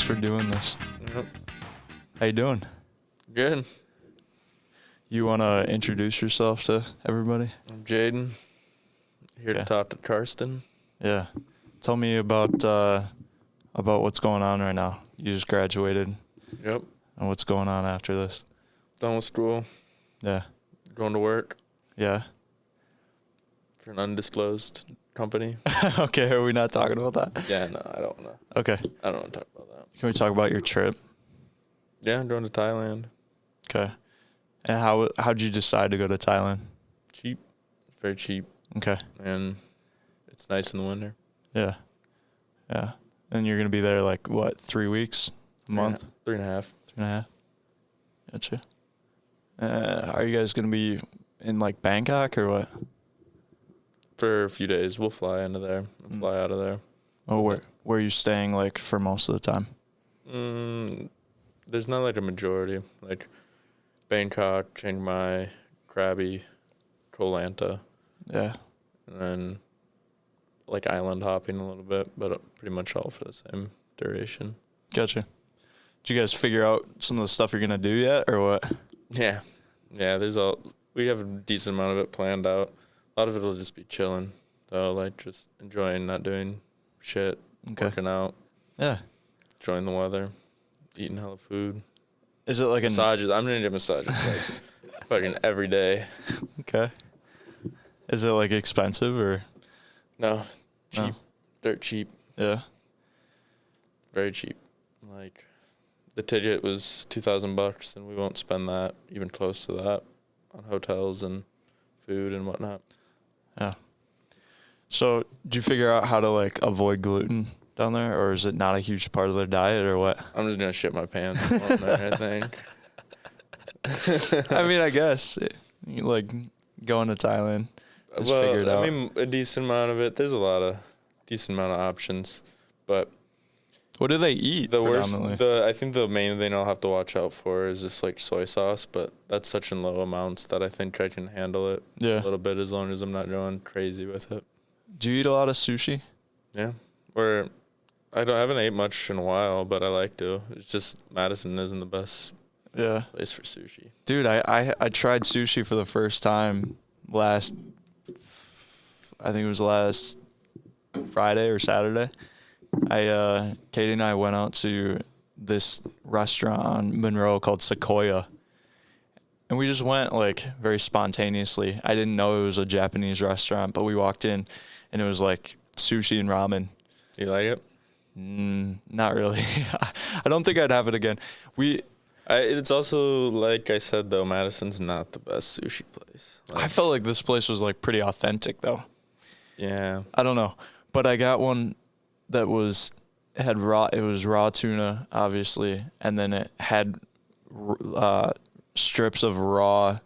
Thanks for doing this. Yep. How you doing? Good. You want to introduce yourself to everybody? I'm Jayden. Here to talk to Karsten. Yeah. Tell me about what's going on right now. You just graduated. Yep. And what's going on after this? Done with school. Yeah. Going to work Yeah. for an undisclosed company. Okay, are we not talking about that? Yeah, no, I don't know. Okay. I don't want to talk about that. Can we talk about your trip? Yeah, I'm going to Thailand. Okay. And how'd you decide to go to Thailand? Cheap. Very cheap. Okay. And it's nice in the winter. Yeah. Yeah. And you're going to be there like, what, 3 weeks? A month? 3.5. 3.5. Gotcha. Are you guys going to be in like Bangkok or what? For a few days. We'll fly into there and fly out of there. Oh, where are you staying like for most of the time? There's not like a majority. Like Bangkok, Chiang Mai, Krabi, Koh Lanta. Yeah. And then like island hopping a little bit, but pretty much all for the same duration. Gotcha. Did you guys figure out some of the stuff you're going to do yet or what? Yeah. Yeah, we have a decent amount of it planned out. A lot of it will just be chilling. So like just enjoying not doing shit, working out. Yeah. Enjoying the weather, eating hella food. Is it like massages? I'm gonna get massages like fucking every day. Okay. Is it like expensive or? No, cheap, dirt cheap. Yeah. Very cheap. Like the ticket was $2,000, and we won't spend that, even close to that, on hotels and food and whatnot. Yeah. So, did you figure out how to like avoid gluten down there, or is it not a huge part of their diet, or what? I'm just gonna shit my pants on there, I think. I mean, I guess like going to Thailand. Just figure it out. I mean, a decent amount of it. There's a decent amount of options, but what do they eat? I think the main thing I'll have to watch out for is just like soy sauce, but that's such in low amounts that I think I can handle it a little bit as long as I'm not going crazy with it. Do you eat a lot of sushi? Yeah. Or I haven't ate much in a while, but I like to. It's just Madison isn't the best place for sushi. Dude, I tried sushi for the first time I think it was last Friday or Saturday. Katie and I went out to this restaurant on Monroe called Sequoia. And we just went like very spontaneously. I didn't know it was a Japanese restaurant, but we walked in and it was like sushi and ramen. You like it? Not really. I don't think I'd have it again. It's also, like I said, though, Madison's not the best sushi place. I felt like this place was like pretty authentic though. Yeah. I don't know. But I got one that had raw tuna, obviously, and then it had strips of raw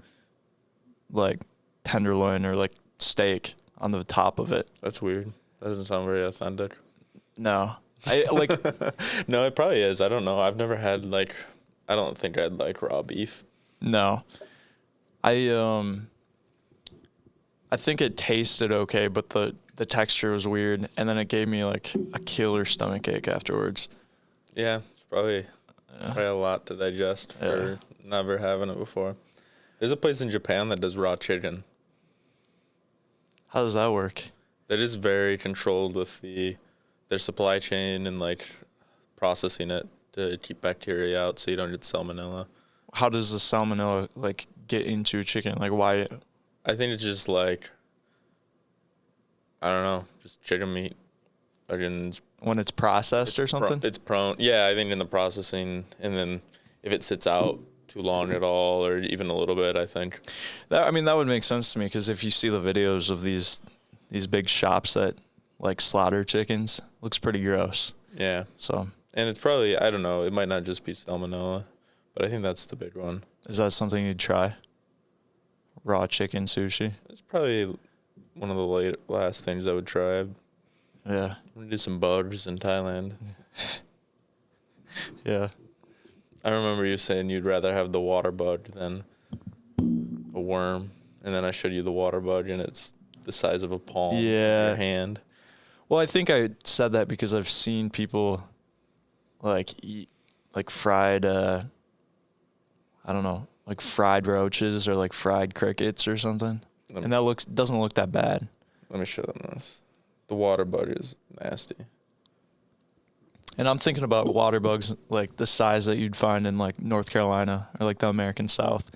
like tenderloin or like steak on the top of it. That's weird. That doesn't sound very authentic. No. I like No, it probably is. I don't know. I've never had I don't think I'd like raw beef. No. I think it tasted okay, but the texture was weird, and then it gave me like a killer stomachache afterwards. Yeah, it's probably a lot to digest for never having it before. There's a place in Japan that does raw chicken. How does that work? That is very controlled with their supply chain and like processing it to keep bacteria out so you don't get salmonella. How does the salmonella like get into chicken? Like why? I think it's just like, I don't know, just chicken meat. When it's processed or something? It's prone. Yeah, I think in the processing, and then if it sits out too long at all or even a little bit, I think. That would make sense to me because if you see the videos of these big shops that like slaughter chickens, looks pretty gross. Yeah. So. And it's probably, I don't know, it might not just be salmonella, but I think that's the big one. Is that something you'd try? Raw chicken sushi? It's probably one of the last things I would try. Yeah. I'm going to do some bugs in Thailand. Yeah. I remember you saying you'd rather have the water bug than a worm. And then I showed you the water bug, and it's the size of a palm in your hand. Well, I think I said that because I've seen people like eat like fried I don't know, like fried roaches or like fried crickets or something. And that doesn't look that bad. Let me show them this. The water bug is nasty. And I'm thinking about water bugs like the size that you'd find in like North Carolina or like the American South.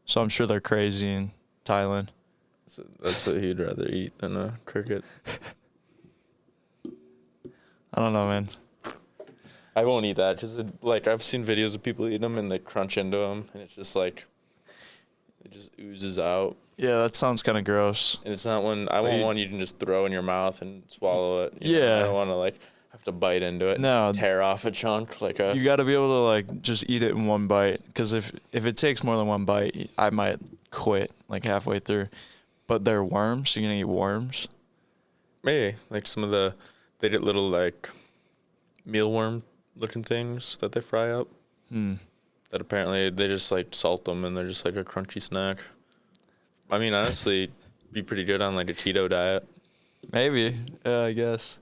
So I'm sure they're crazy in Thailand. So that's what he'd rather eat than a cricket. I don't know, man. I won't eat that because like I've seen videos of people eating them and they crunch into them and it's just like it just oozes out. Yeah, that sounds kind of gross. And it's not one I want one you can just throw in your mouth and swallow it. You know? I don't want to like have to bite into it. No, tear off a chunk like a. You got to be able to like just eat it in one bite because if it takes more than one bite, I might quit like halfway through. But they're worms. So you're gonna eat worms. Maybe like some of they get little like mealworm looking things that they fry up. That apparently they just like salt them and they're just like a crunchy snack. I mean, honestly, be pretty good on like a keto diet. Maybe. Yeah, I guess.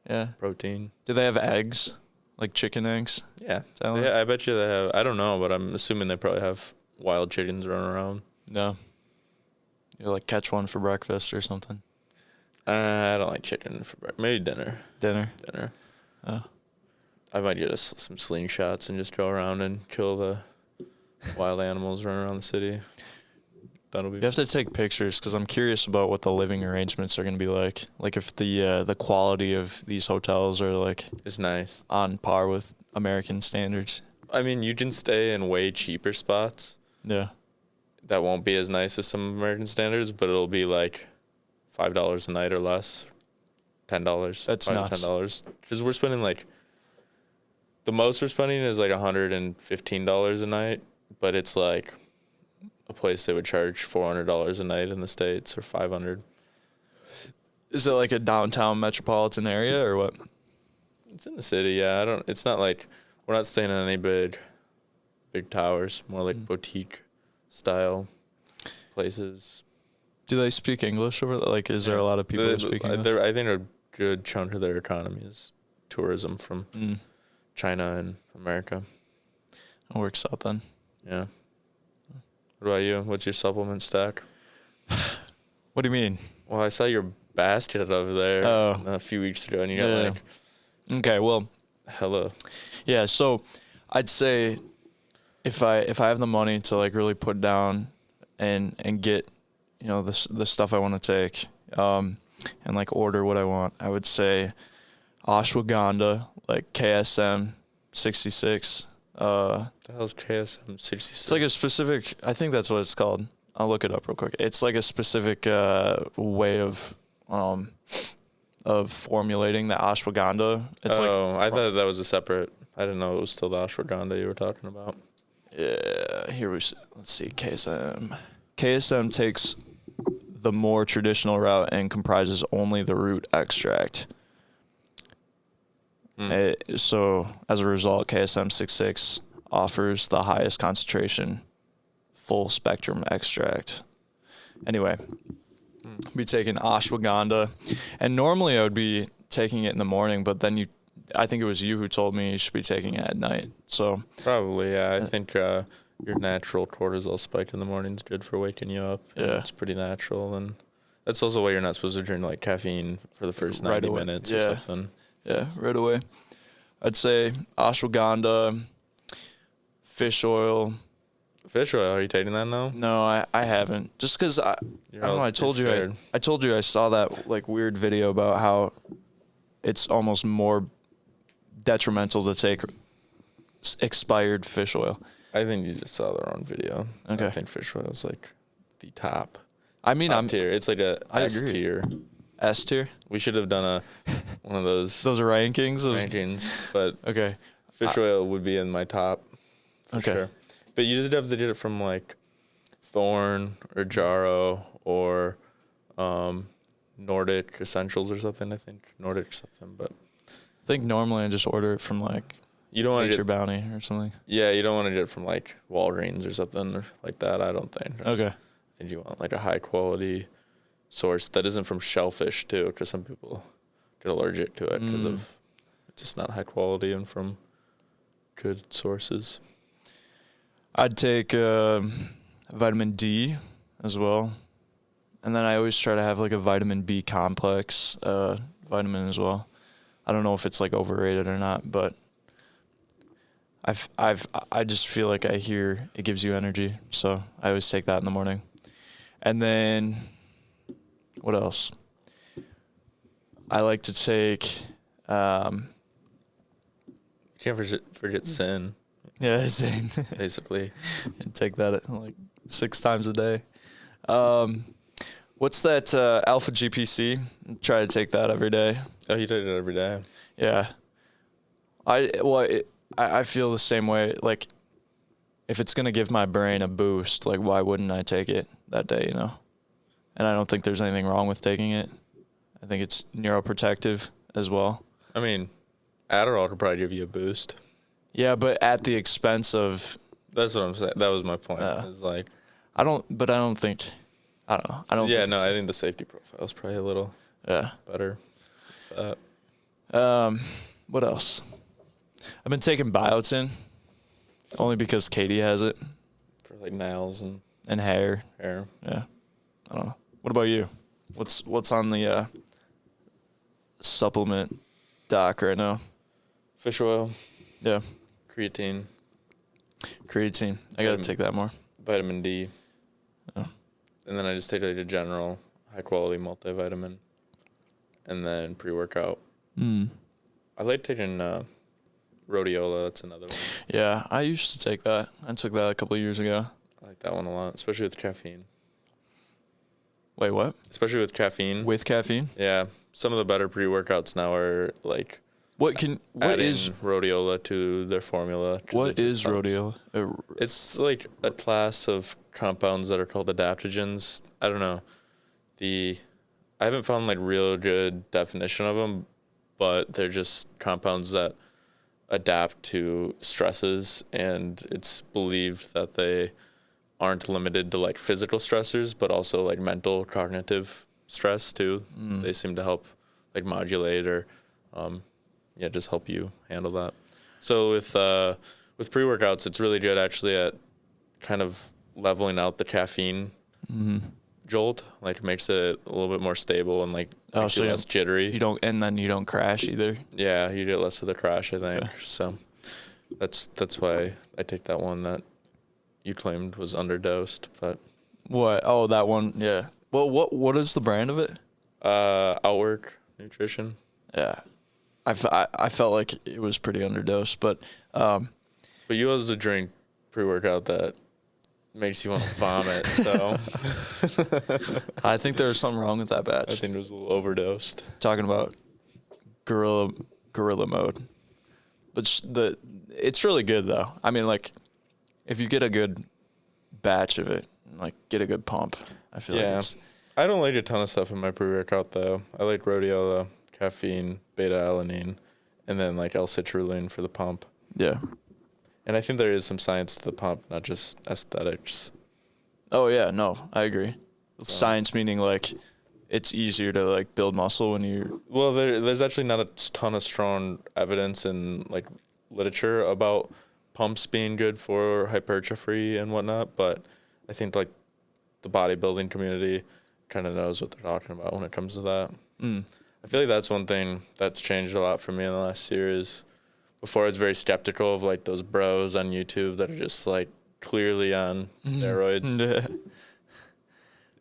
Yeah. Protein. Do they have eggs? Like chicken eggs? Yeah. Yeah, I bet you they have. I don't know, but I'm assuming they probably have wild chickens running around. No. You like catch one for breakfast or something? I don't like chicken for breakfast. Maybe dinner. Dinner. Oh. I might get us some slingshots and just go around and kill the wild animals running around the city. That'll be. You have to take pictures because I'm curious about what the living arrangements are going to be like. Like if the quality of these hotels are like it's nice on par with American standards. I mean, you can stay in way cheaper spots. Yeah. That won't be as nice as some American standards, but it'll be like $5 a night or less. $10. That's nuts. $10 because we're spending like. The most we're spending is like $115 a night, but it's like a place they would charge $400 a night in the States or $500. Is it like a downtown metropolitan area or what? It's in the city, yeah. It's not like we're not staying in any big towers, more like boutique style places. Do they speak English over there? Like, is there a lot of people who speak English? I think a good chunk of their economy is tourism from China and America. It works out then. Yeah. What about you? What's your supplement stack? What do you mean? Well, I saw your basket over there a few weeks ago, and you got like... Okay, well... Hello. Yeah, so I'd say if I have the money to like really put down and get, you know, the stuff I want to take, and like order what I want, I would say ashwagandha, like KSM 66. The hell's KSM 66? It's like a specific, I think that's what it's called. I'll look it up real quick. It's like a specific way of formulating the ashwagandha. It's I thought that was a separate. I didn't know it was still the ashwagandha you were talking about. Yeah, let's see, KSM. KSM takes the more traditional route and comprises only the root extract. So as a result, KSM 66 offers the highest concentration full spectrum extract. Anyway, I'd be taking ashwagandha, and normally I would be taking it in the morning, but then I think it was you who told me you should be taking it at night. So probably, yeah. I think your natural cortisol spike in the morning is good for waking you up. Yeah, it's pretty natural, and that's also why you're not supposed to drink like caffeine for the first 90 minutes or something. Yeah, right away. I'd say ashwagandha, fish oil. Fish oil? Are you taking that now? No, I haven't. Just because I don't know. I told you I saw that like weird video about how it's almost more detrimental to take expired fish oil. I think you just saw the wrong video. Okay. I think fish oil is like the top. I mean, top tier. It's like a S tier. S tier. We should have done one of those. Those rankings. But okay. Fish oil would be in my top. For sure. But you just have to get it from like Thorn or Jarrow or Nordic Essentials or something. I think Nordic something, but I think normally I just order it from like you don't want Nature Bounty or something. Yeah, you don't want to get it from like Walgreens or something or like that. I don't think. Okay. I think you want like a high quality source that isn't from shellfish too, because some people get allergic to it because of its just not high quality and from good sources. I'd take vitamin D as well. And then I always try to have like a vitamin B complex vitamin as well. I don't know if it's like overrated or not, but I just feel like I hear it gives you energy, so I always take that in the morning. And then what else? I like to take You can't forget sin, yeah, Zane. basically. And take that like 6 times a day. What's that Alpha GPC? Try to take that every day. Oh, you take it every day. Yeah. I feel the same way. Like, if it's gonna give my brain a boost, like why wouldn't I take it that day? You know. And I don't think there's anything wrong with taking it. I think it's neuroprotective as well. I mean, Adderall could probably give you a boost. Yeah, but at the expense of. That's what I'm saying. That was my point. Is like, I don't think. I don't know. I don't. Yeah, no, I think the safety profile is probably a little better with that. What else? I've been taking biotin only because Katie has it. For like nails and hair. Hair. Yeah. I don't know. What about you? What's on the supplement doc right now? Fish oil. Yeah. Creatine. I gotta take that more. Vitamin D. Oh. And then I just take like a general high quality multivitamin. And then pre-workout. I like taking rhodiola. That's another one. Yeah, I used to take that. I took that a couple of years ago. I like that one a lot, especially with caffeine. Wait, what? Especially with caffeine. With caffeine? Yeah. Some of the better pre-workouts now are like what is rhodiola to their formula. What is rhodiola? It's like a class of compounds that are called adaptogens. I don't know. I haven't found like real good definition of them, but they're just compounds that adapt to stresses, and it's believed that they aren't limited to like physical stressors, but also like mental, cognitive stress too. They seem to help like modulate or, just help you handle that. So with pre-workouts, it's really good actually at kind of leveling out the caffeine jolt. Like it makes it a little bit more stable and like makes you less jittery. You don't crash either. Yeah, you get less of the crash, I think. Okay. So that's why I take that one that you claimed was underdosed, but what? Oh, that one. Yeah. Well, what is the brand of it? Outwork Nutrition. Yeah, I felt like it was pretty underdosed, but you also drink pre-workout that makes you want to vomit. So I think there was something wrong with that batch. I think it was a little overdosed. Talking about gorilla mode, but it's really good though. I mean, like, if you get a good batch of it, like get a good pump, I feel like I don't like a ton of stuff in my pre-workout though. I like rhodiola, caffeine, beta-alanine, and then like L-citrulline for the pump. Yeah. And I think there is some science to the pump, not just aesthetics. Oh yeah, no, I agree. Science meaning like it's easier to like build muscle when you. Well, there's actually not a ton of strong evidence in like literature about pumps being good for hypertrophy and whatnot, but I think like the bodybuilding community kind of knows what they're talking about when it comes to that. I feel like that's one thing that's changed a lot for me in the last year. Is before I was very skeptical of like those bros on YouTube that are just like clearly on steroids.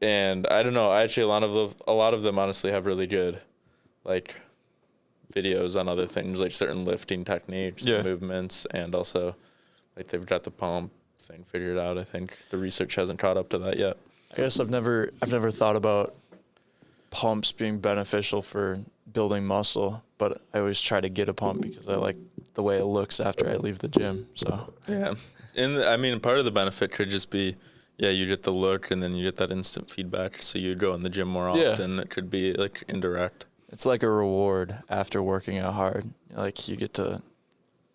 And I don't know, actually a lot of them honestly have really good like videos on other things, like certain lifting techniques and movements, and also like they've got the pump thing figured out. I think the research hasn't caught up to that yet. I guess I've never thought about pumps being beneficial for building muscle, but I always try to get a pump because I like the way it looks after I leave the gym. So yeah, and I mean part of the benefit could just be you get the look and then you get that instant feedback, so you go in the gym more often. It could be like indirect. It's like a reward after working out hard. Like you get to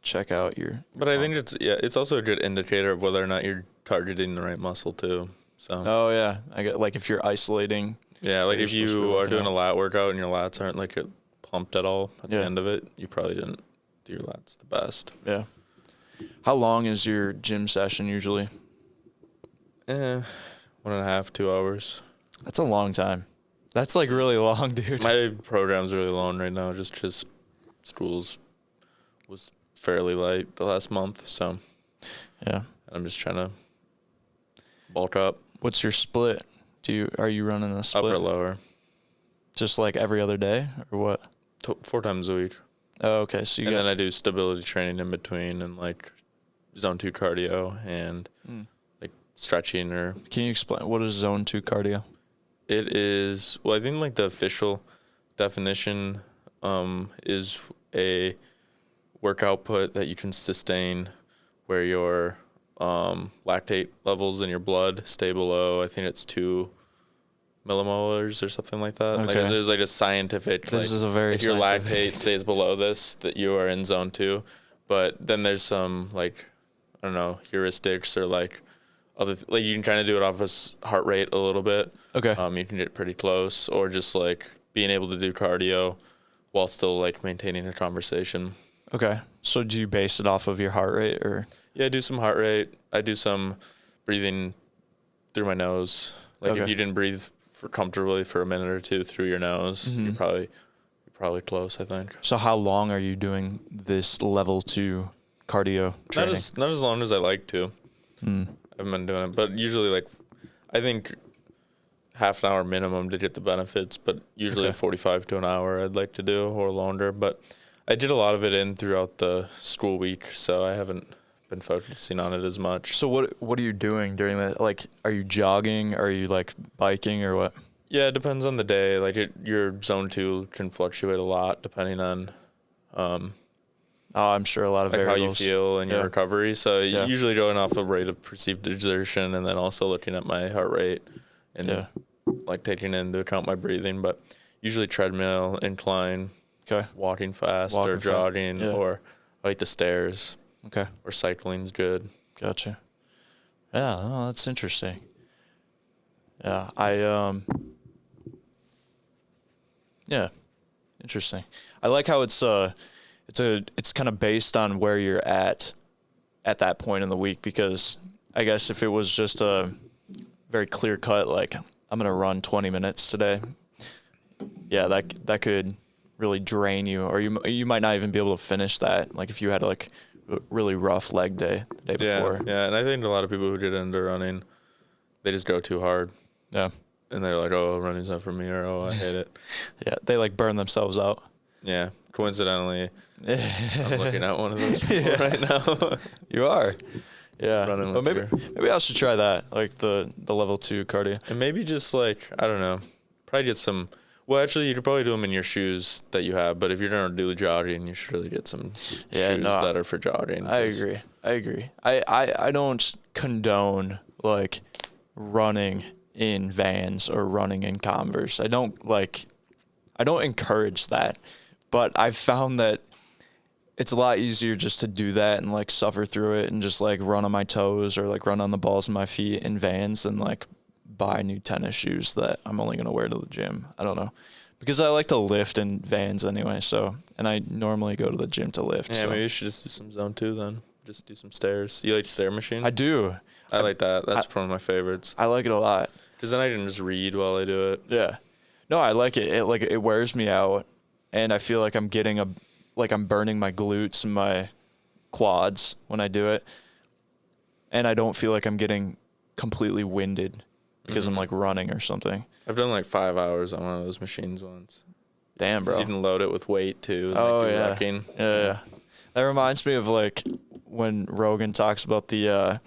check out your But I think it's also a good indicator of whether or not you're targeting the right muscle too. So oh yeah, I get like if you're isolating. Yeah, like if you are doing a lat workout and your lats aren't like pumped at all at the end of it, you probably didn't do your lats the best. Yeah. How long is your gym session usually? 1.5, 2 hours. That's a long time. That's like really long, dude. My program's really long right now, just because schools was fairly light the last month, so Yeah. I'm just trying to bulk up. What's your split? Are you running a split? Upper, lower. Just like every other day or what? 4 times a week. Oh, okay. So And then I do stability training in between and like zone 2 cardio and like stretching or. Can you explain what is zone 2 cardio? It is, well, I think like the official definition is a work output that you can sustain where your lactate levels in your blood stay below, I think it's 2 millimolars or something like that. Okay. Like there's like a scientific, This is a very if your scientific. lactate stays below this, that you are in zone 2. But then there's some like, I don't know, heuristics or like other, like you can kind of do it off of heart rate a little bit. Okay. You can get pretty close, or just like being able to do cardio while still like maintaining a conversation. Okay. So do you base it off of your heart rate or? Yeah, I do some heart rate. I do some breathing through my nose. Like if Okay. you didn't breathe comfortably for a minute or two through your nose, you're probably close, I think. So how long are you doing this level 2 cardio training? Not as long as I like to. I've been doing it, but usually like I think half an hour minimum to get the benefits, but usually 45 to an hour I'd like to do or longer. But I did a lot of it in throughout the school week, so I haven't been focusing on it as much. So what are you doing during that? Like, are you jogging? Are you like biking or what? Yeah, it depends on the day. Like your zone 2 can fluctuate a lot depending on I'm sure a lot of like variables. how you feel and your recovery. So Yeah. usually going off of rate of perceived exertion and then also looking at my heart rate and like taking into account my breathing. But usually treadmill, incline, walking fast or jogging or like the stairs. Okay. Or cycling's good. Gotcha. Yeah, oh, that's interesting. Yeah, yeah, interesting. I like how it's kind of based on where you're at that point in the week, because I guess if it was just a very clear cut, like I'm gonna run 20 minutes today, yeah, that could really drain you, or you might not even be able to finish that. Like if you had like a really rough leg day the day before. Yeah, and I think a lot of people who get into running, they just go too hard. Yeah. And they're like, oh, running's not for me, or oh, I hate it. Yeah, they like burn themselves out. Yeah. Coincidentally, I'm looking at one of those people right now. You are. Yeah. Running Well, with maybe I should try that, like the level 2 cardio. And maybe just like, I don't know, probably get some, well, actually, you could probably do them in your shoes that you have, but if you're going to do jogging, you should really get some shoes that are for jogging. I agree. I don't condone like running in Vans or running in Converse. I don't encourage that, but I've found that it's a lot easier just to do that and like suffer through it and just like run on my toes or like run on the balls of my feet in Vans than like buy new tennis shoes that I'm only going to wear to the gym. I don't know, because I like to lift in Vans anyway. So, and I normally go to the gym to lift. Yeah, so. Maybe you should just do some zone 2 then. Just do some stairs. You like stair machine? I do. I like that. That's one of my favorites. I like it a lot. Because then I can just read while I do it. Yeah. No, I like it. It wears me out, and I feel like I'm burning my glutes and my quads when I do it, and I don't feel like I'm getting completely winded because I'm like running or something. I've done like 5 hours on one of those machines once. Damn, bro. You can load it with weight too. And Oh, like do yeah. Wrecking. Yeah. That reminds me of like when Rogan talks about the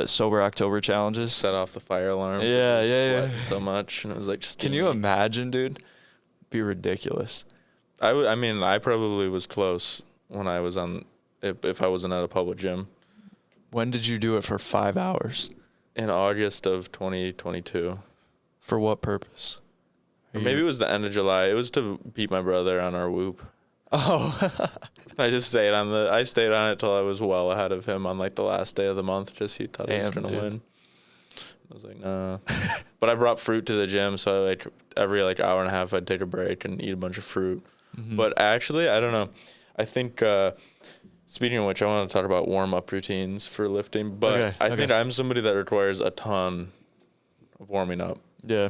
Sober October challenges. Set off the fire alarm. Yeah. So much, and it was like. Can you imagine, dude? Be ridiculous. I mean, I probably was close when I was on. If I wasn't at a public gym. When did you do it for 5 hours? In August of 2022. For what purpose? Or maybe it was the end of July. It was to beat my brother on our whoop. Oh. I stayed on it till I was well ahead of him on like the last day of the month. Just he thought he was gonna win. I was like, no. But I brought fruit to the gym, so every hour and a half I'd take a break and eat a bunch of fruit. Mm-hmm. But actually, I don't know. I think, speaking of which, I want to talk about warm-up routines for lifting, but I think I'm somebody that requires a ton of warming up. Yeah.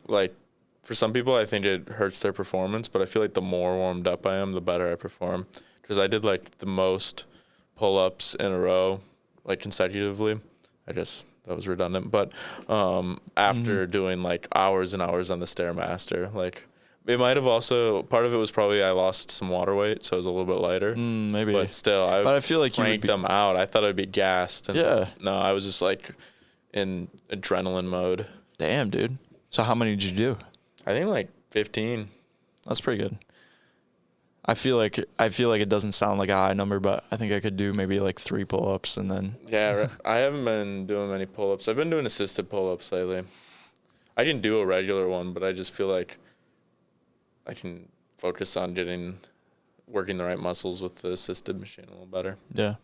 Like, for some people, I think it hurts their performance, but I feel like the more warmed up I am, the better I perform. Because I did, like, the most pull-ups in a row, like, consecutively. That was redundant. But after doing, like, hours and hours on the Stairmaster, like, it might have also, part of it was probably I lost some water weight, so I was a little bit lighter. Maybe. But still, I feel like cranked them out. I thought I'd be gassed. And yeah. No, I was just, like, in adrenaline mode. Damn, dude. So how many did you do? I think, like, 15. That's pretty good. I feel like it doesn't sound like a high number, but I think I could do maybe like 3 pull-ups and then. Yeah, I haven't been doing many pull-ups. I've been doing assisted pull-ups lately. I can do a regular one, but I just feel like I can focus on working the right muscles with the assisted machine a little better. Yeah.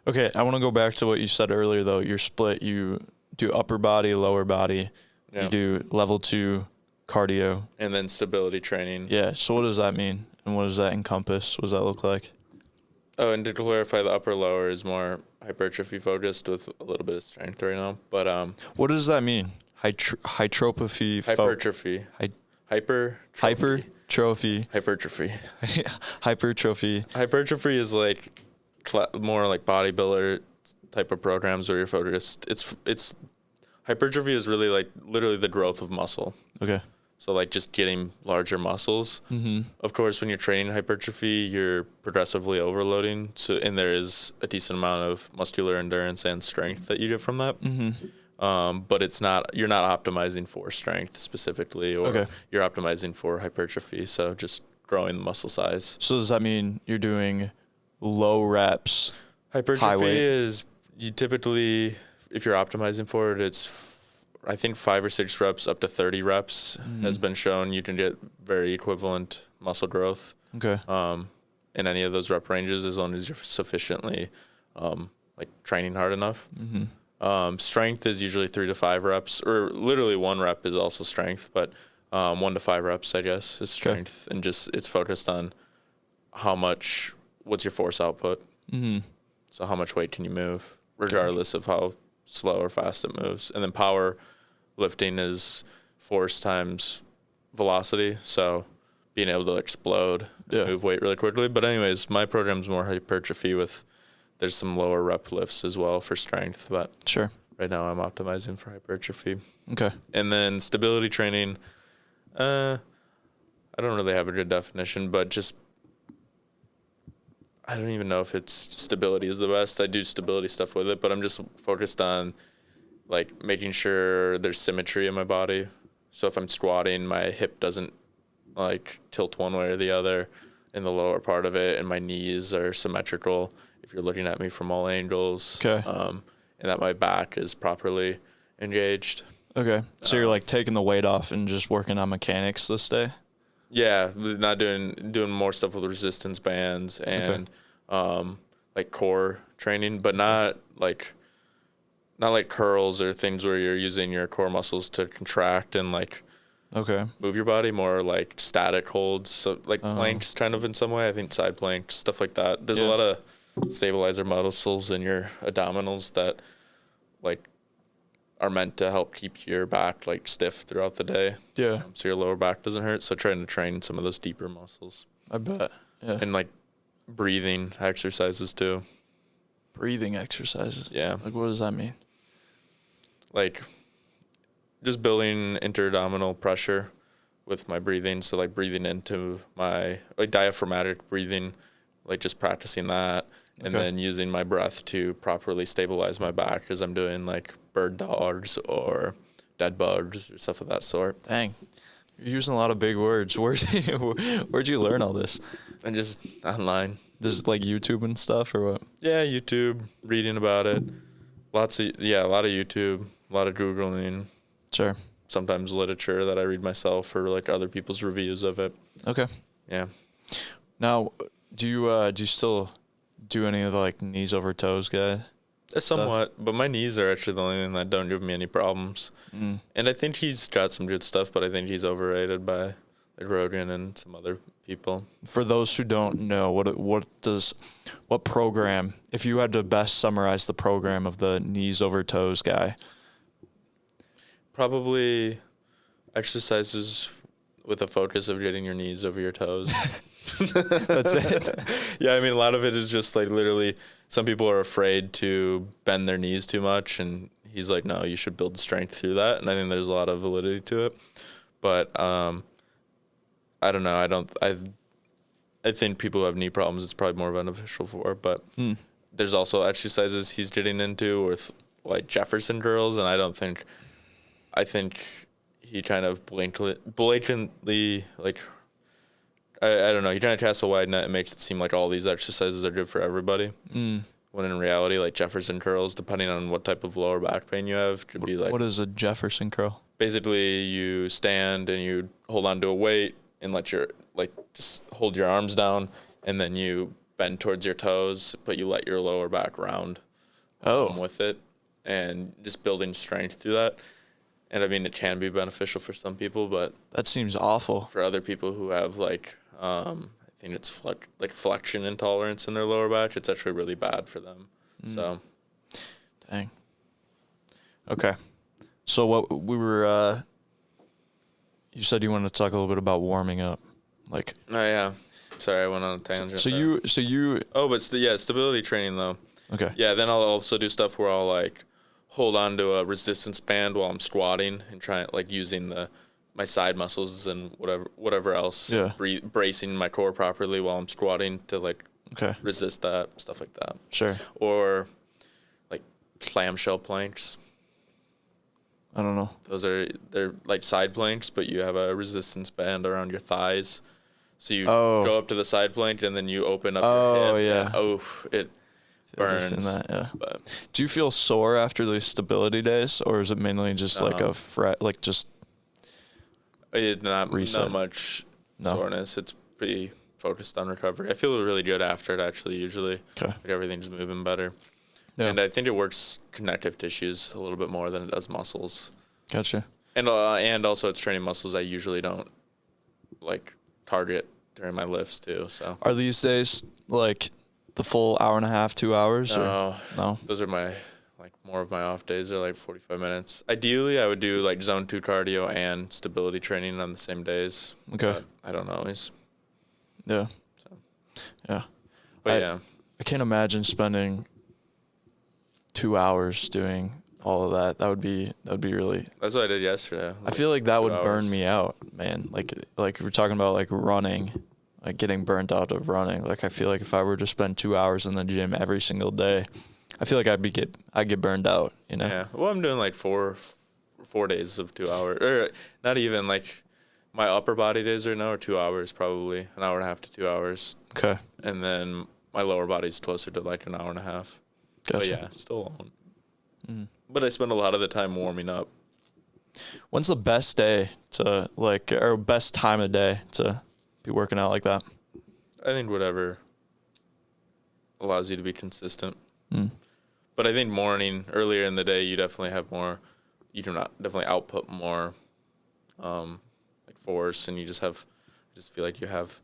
Okay, I want to go back to what you said earlier, though. You're split. You do upper body, lower body. Yeah. You do level 2 cardio. And then stability training. Yeah, so what does that mean? And what does that encompass? What does that look like? Oh, and to clarify, the upper-lower is more hypertrophy focused with a little bit of strength right now. But what does that mean? Hypertrophy. Hypertrophy. Hypertrophy. Hypertrophy. Hypertrophy. Hypertrophy is like more like bodybuilder type of programs where you're focused. It's hypertrophy is really like literally the growth of muscle. Okay. So like just getting larger muscles. Mm-hmm. Of course, when you're training hypertrophy, you're progressively overloading. And there is a decent amount of muscular endurance and strength that you get from that. Mm-hmm. But you're not optimizing for strength specifically, or you're optimizing for hypertrophy. So just growing the muscle size. So does that mean you're doing low reps? Hypertrophy is you typically, if you're optimizing for it, it's I think 5 or 6 reps up to 30 reps has been shown. You can get very equivalent muscle growth. Okay. In any of those rep ranges, as long as you're sufficiently like training hard enough. Mm-hmm. Strength is usually 3 to 5 reps, or literally 1 rep is also strength, but 1 to 5 reps, I guess, is strength, and just it's focused on what's your force output. Mm-hmm. So how much weight can you move, regardless of how slow or fast it moves. And then power lifting is force times velocity, so being able to explode and move weight really quickly. But anyways, my program's more hypertrophy there's some lower rep lifts as well for strength, but right now I'm optimizing for hypertrophy. Okay. And then stability training, I don't really have a good definition, but just I don't even know if it's stability is the best. I do stability stuff with it, but I'm just focused on like making sure there's symmetry in my body. So if I'm squatting, my hip doesn't like tilt one way or the other in the lower part of it, and my knees are symmetrical if you're looking at me from all angles. Okay. And that my back is properly engaged. Okay. So you're like taking the weight off and just working on mechanics this day? Yeah, not doing more stuff with resistance bands and like core training, but not like curls or things where you're using your core muscles to contract and like move your body. More like static holds, so like planks kind of in some way. I think side planks, stuff like that. There's a lot of stabilizer muscles in your abdominals that like are meant to help keep your back like stiff throughout the day. Yeah. So your lower back doesn't hurt. So trying to train some of those deeper muscles. I bet. Yeah. And like breathing exercises too. Breathing exercises? Yeah. Like what does that mean? Like just building interabdominal pressure with my breathing. So like breathing into my like diaphragmatic breathing, like just practicing that. And then using my breath to properly stabilize my back as I'm doing like bird dogs or dead bugs or stuff of that sort. Dang. You're using a lot of big words. Where'd you learn all this? And just online. Just like YouTube and stuff or what? Yeah, YouTube, reading about it. A lot of YouTube, a lot of Googling. Sure. Sometimes literature that I read myself or like other people's reviews of it. Okay. Yeah. Now, do you still do any of the like knees over toes guy? Somewhat, but my knees are actually the only thing that don't give me any problems. And I think he's got some good stuff, but I think he's overrated by like Rogan and some other people. For those who don't know, what program, if you had to best summarize the program of the knees over toes guy? Probably exercises with a focus of getting your knees over your toes. That's it. Yeah, I mean, a lot of it is just like literally some people are afraid to bend their knees too much, and he's like, no, you should build strength through that. And I think there's a lot of validity to it. But I don't know. I think people who have knee problems, it's probably more beneficial for. But there's also exercises he's getting into with like Jefferson curls, and I think he kind of blatantly like, I don't know. He kind of casts a wide net and makes it seem like all these exercises are good for everybody. When in reality, like Jefferson curls, depending on what type of lower back pain you have, could be like. What is a Jefferson curl? Basically, you stand and you hold on to a weight and just hold your arms down, and then you bend towards your toes, but you let your lower back round. With it, and just building strength through that. And I mean, it can be beneficial for some people, but that seems awful. For other people who have I think it's flexion intolerance in their lower back, it's actually really bad for them. So, dang. Okay, so what we were, you said you wanted to talk a little bit about warming up, like. Oh yeah, sorry, I went on a tangent. So you. Oh, but stability training though. Okay. Yeah, then I'll also do stuff where I'll like hold on to a resistance band while I'm squatting and trying like using my side muscles and whatever else. Yeah. Bracing my core properly while I'm squatting to like resist that, stuff like that. Sure. Or like clamshell planks. I don't know. They're like side planks, but you have a resistance band around your thighs. So you go up to the side plank and then you open up your hip. Yeah. It burns. That, yeah. But do you feel sore after the stability days, or is it mainly just like a fret, like just not much soreness? It's pretty focused on recovery. I feel really good after it, actually, usually. Okay. Like everything's moving better. Yeah. And I think it works connective tissues a little bit more than it does muscles. Gotcha. And also it's training muscles I usually don't like target during my lifts too. So are these days like the full hour and a half, 2 hours? No. No. Those are more of my off days. They're like 45 minutes. Ideally, I would do like zone 2 cardio and stability training on the same days. Okay. But I don't always. Yeah. So. Yeah. But I can't imagine spending 2 hours doing all of that. That would be really. That's what I did yesterday. I feel like that would burn me out, man. Like if we're talking about like running, like getting burnt out of running. Like I feel like if I were to spend 2 hours in the gym every single day, I feel like I'd get burned out, you know? Yeah. Well, I'm doing like four days of 2 hours, or not even like my upper body days right now are 2 hours, probably an hour and a half to 2 hours. Okay. And then my lower body's closer to like an hour and a half. Gotcha. But yeah, still long. But I spend a lot of the time warming up. When's the best day to or best time of day to be working out like that? I think whatever allows you to be consistent. But I think earlier in the day, you definitely have more, definitely output more, like force, and you just feel like you have,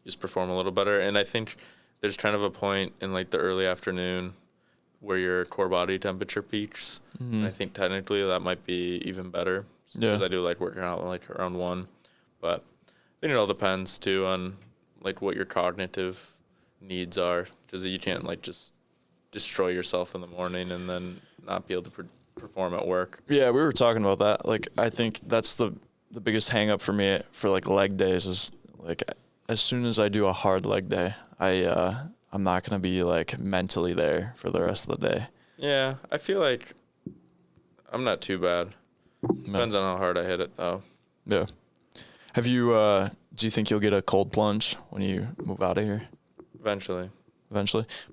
just perform a little better. And I think there's kind of a point in like the early afternoon where your core body temperature peaks. And I think technically that might be even better. Because I do like working out like around 1. But I think it all depends too on like what your cognitive needs are. Because you can't like just destroy yourself in the morning and then not be able to perform at work. Yeah, we were talking about that. Like I think that's the biggest hang up for me for like leg days is like as soon as I do a hard leg day, I'm not going to be like mentally there for the rest of the day. Yeah, I feel like I'm not too bad. Depends on how hard I hit it though. Yeah. Have you, do you think you'll get a cold plunge when you move out of here? Eventually.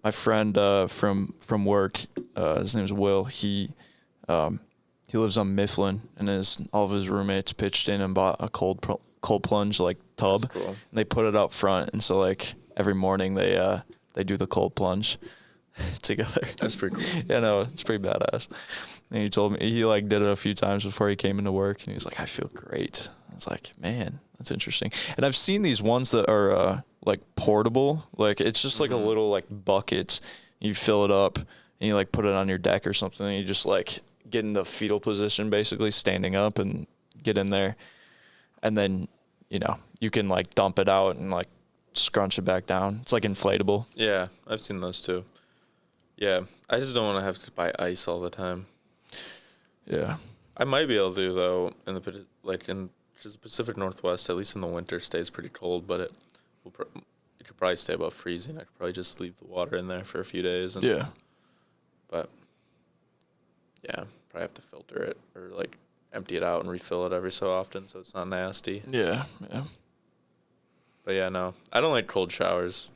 My friend from work, his name's Will, he lives on Mifflin, and all of his roommates pitched in and bought a cold plunge like tub. That's cool. And they put it out front, and so like every morning they do the cold plunge together. That's pretty cool. Yeah, no, it's pretty badass. And he told me he like did it a few times before he came into work, and he was like, I feel great. I was like, man, that's interesting. And I've seen these ones that are like portable. Like it's just like a little like bucket. You fill it up and you like put it on your deck or something. And you just like get in the fetal position, basically standing up and get in there. And then, you know, you can like dump it out and like scrunch it back down. It's like inflatable. Yeah, I've seen those too. Yeah, I just don't want to have to buy ice all the time. Yeah. I might be able to though in the Pacific Northwest, at least in the winter, stays pretty cold, but it could probably stay above freezing. I could probably just leave the water in there for a few days. Yeah. But yeah, probably have to filter it or like empty it out and refill it every so often so it's not nasty. Yeah. Yeah. But yeah, no, I don't like cold showers.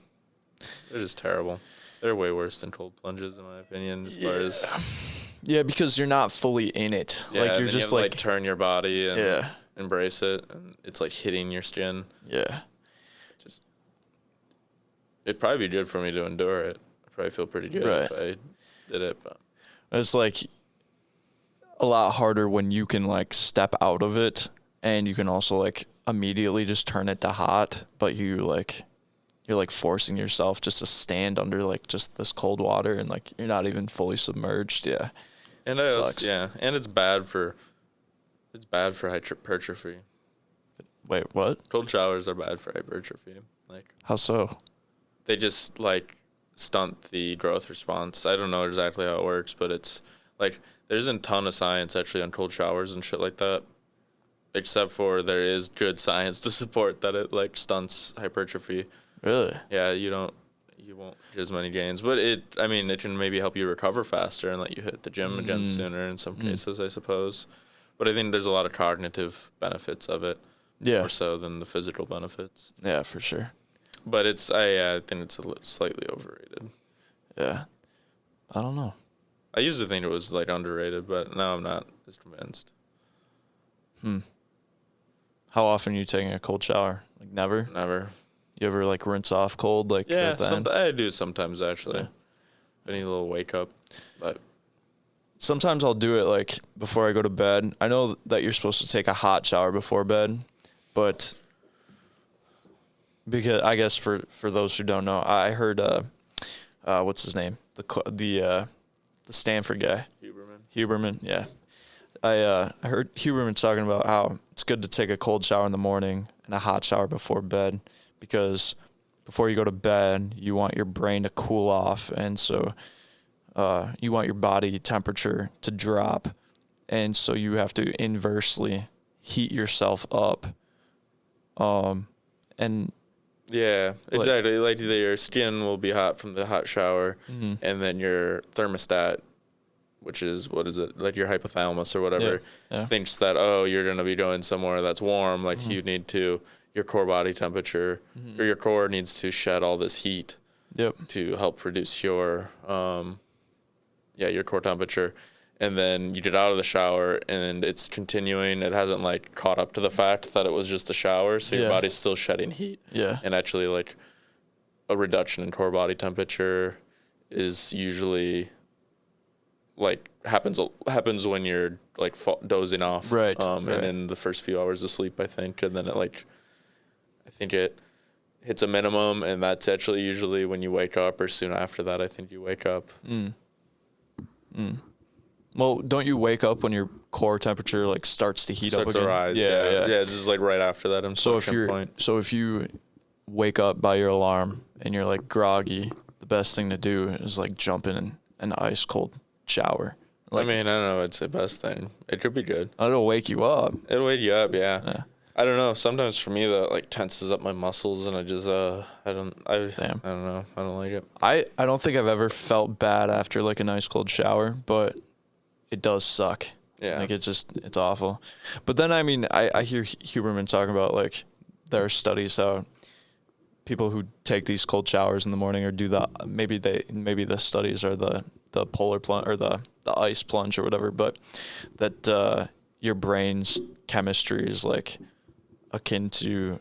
They're just terrible. They're way worse than cold plunges, in my opinion, as far as. Yeah, because you're not fully in it. Yeah, like you're just you have to, like turn your body and embrace it, and it's like hitting your skin. Yeah. It'd probably be good for me to endure it. I'd probably feel pretty good if I did it. But it's like a lot harder when you can like step out of it and you can also like immediately just turn it to hot, but you're like forcing yourself just to stand under like just this cold water and like you're not even fully submerged. Yeah. And and it's bad for hypertrophy. Wait, what? Cold showers are bad for hypertrophy. Like how so? They just like stunt the growth response. I don't know exactly how it works, but it's like there isn't a ton of science actually on cold showers and shit like that. Except for there is good science to support that it like stunts hypertrophy. Really? Yeah, you won't get as many gains, but it can maybe help you recover faster and let you hit the gym again sooner in some cases, I suppose. But I think there's a lot of cognitive benefits of it, more so than the physical benefits. Yeah, for sure. But I think it's slightly overrated. Yeah, I don't know. I used to think it was like underrated, but now I'm not as convinced. How often are you taking a cold shower? Like never? Never. You ever like rinse off cold? Like I do sometimes actually. Yeah. I need a little wake up, but sometimes I'll do it like before I go to bed. I know that you're supposed to take a hot shower before bed, but because I guess for those who don't know, I heard what's his name? The Stanford guy. Huberman, yeah. I heard Huberman talking about how it's good to take a cold shower in the morning and a hot shower before bed because before you go to bed, you want your brain to cool off, and so you want your body temperature to drop, and so you have to inversely heat yourself up. And yeah, exactly. Like your skin will be hot from the hot shower, and then your thermostat, which is, what is it, like your hypothalamus or whatever, thinks that, you're going to be going somewhere that's warm, like you need to, your core body temperature, or your core needs to shed all this heat to help reduce your core temperature. And then you get out of the shower and it's continuing. It hasn't like caught up to the fact that it was just a shower. So your body's still shedding heat. Yeah. And actually like a reduction in core body temperature is usually like happens when you're like dozing off. Right. And in the first few hours of sleep, I think. And then I think it hits a minimum, and that's actually usually when you wake up or soon after that, I think you wake up. Well, don't you wake up when your core temperature like starts to heat up again? To rise. Yeah. This is like right after that. So if you wake up by your alarm and you're like groggy, the best thing to do is like jump in an ice cold shower. Like, I don't know. It's the best thing. It could be good. It'll wake you up. It'll wake you up. Yeah. I don't know. Sometimes for me that like tenses up my muscles, and I just I don't know. I don't like it. I don't think I've ever felt bad after like a nice cold shower, but it does suck. Yeah. Like it's awful. But then, I mean, I hear Huberman talking about like there are studies how people who take these cold showers in the morning or do maybe the studies are the polar plunge or the ice plunge or whatever, but that your brain's chemistry is like akin to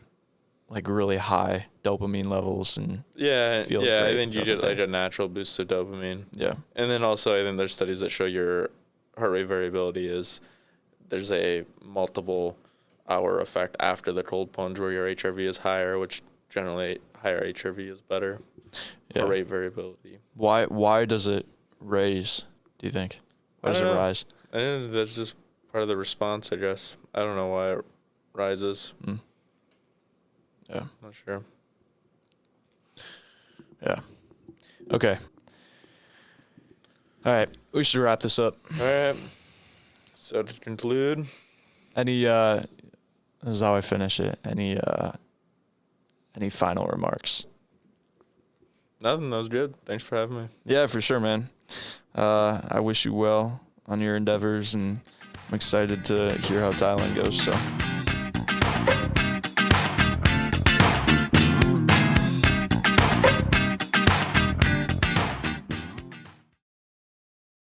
like really high dopamine levels and I think you get like a natural boost of dopamine. Yeah. And then also I think there's studies that show your heart rate variability there's a multiple hour effect after the cold plunge where your HRV is higher, which generally higher HRV is better for rate variability. Why does it raise, do you think? Why does it rise? I think that's just part of the response, I guess. I don't know why it rises. Yeah. Not sure. Yeah. Okay. All right. We should wrap this up. All right. So to conclude, this is how I finish it. Any final remarks? nothing. That was good. Thanks for having me. Yeah, for sure, man. I wish you well on your endeavors, and I'm excited to hear how Thailand goes. So.